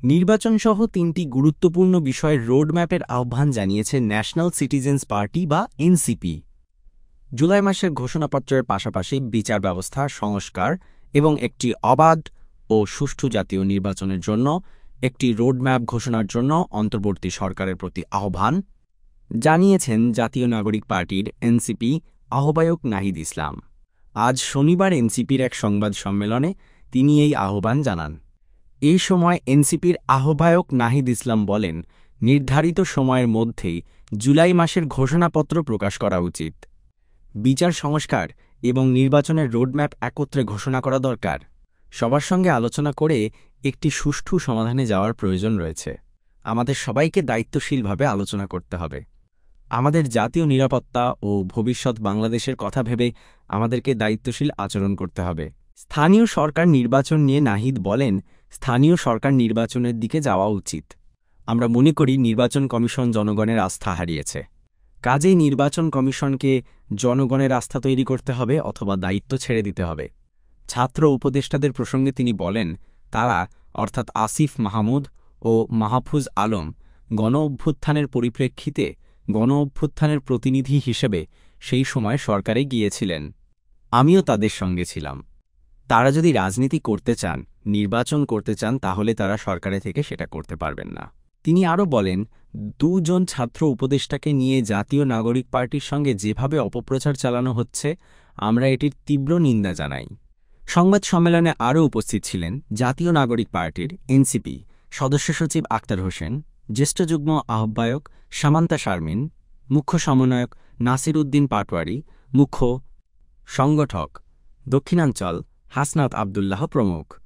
নির্বাচনসহ তিনটি গুরুত্বপূর্ণ বিষয়ের রোডম্যাপের আহ্বান জানিয়েছে ন্যাশনাল সিটিজেন্স পার্টি বা এনসিপি। জুলাই মাসের ঘোষণাপত্রের পাশাপাশি বিচার ব্যবস্থা সংস্কার এবং একটি অবাধ ও সুষ্ঠু জাতীয় নির্বাচনের জন্য একটি রোডম্যাপ ঘোষণার জন্য অন্তর্বর্তী সরকারের প্রতি আহ্বান জানিয়েছেন জাতীয় নাগরিক পার্টির এনসিপি আহ্বায়ক নাহিদ ইসলাম। আজ শনিবার এনসিপির এক সংবাদ সম্মেলনে তিনি এই আহ্বান জানান। এই সময় এনসিপির আহ্বায়ক নাহিদ ইসলাম বলেন, নির্ধারিত সময়ের মধ্যেই জুলাই মাসের ঘোষণাপত্র প্রকাশ করা উচিত। বিচার সংস্কার এবং নির্বাচনের রোডম্যাপ একত্রে ঘোষণা করা দরকার। সবার সঙ্গে আলোচনা করে একটি সুষ্ঠু সমাধানে যাওয়ার প্রয়োজন রয়েছে। আমাদের সবাইকে দায়িত্বশীলভাবে আলোচনা করতে হবে। আমাদের জাতীয় নিরাপত্তা ও ভবিষ্যৎ বাংলাদেশের কথা ভেবে আমাদেরকে দায়িত্বশীল আচরণ করতে হবে। স্থানীয় সরকার নির্বাচন নিয়ে নাহিদ বলেন, স্থানীয় সরকার নির্বাচনের দিকে যাওয়া উচিত। আমরা মনে করি নির্বাচন কমিশন জনগণের আস্থা হারিয়েছে। কাজেই নির্বাচন কমিশনকে জনগণের আস্থা তৈরি করতে হবে অথবা দায়িত্ব ছেড়ে দিতে হবে। ছাত্র উপদেষ্টাদের প্রসঙ্গে তিনি বলেন, তারা অর্থাৎ আসিফ মাহমুদ ও মাহফুজ আলম গণ অভ্যুত্থানের পরিপ্রেক্ষিতে গণ অভ্যুত্থানের প্রতিনিধি হিসেবে সেই সময় সরকারে গিয়েছিলেন। আমিও তাদের সঙ্গে ছিলাম। তারা যদি রাজনীতি করতে চান, নির্বাচন করতে চান, তাহলে তারা সরকারে থেকে সেটা করতে পারবেন না। তিনি আরও বলেন, দুজন ছাত্র উপদেষ্টাকে নিয়ে জাতীয় নাগরিক পার্টির সঙ্গে যেভাবে অপপ্রচার চালানো হচ্ছে, আমরা এটির তীব্র নিন্দা জানাই। সংবাদ সম্মেলনে আরও উপস্থিত ছিলেন জাতীয় নাগরিক পার্টির এনসিপি সদস্য সচিব আক্তার হোসেন, জ্যেষ্ঠ যুগ্ম আহ্বায়ক সামান্তা শারমিন, মুখ্য সমন্বয়ক নাসির উদ্দিন পাটোয়ারি, মুখ্য সংগঠক দক্ষিণাঞ্চল হাসনাত আবদুল্লাহ প্রমুখ।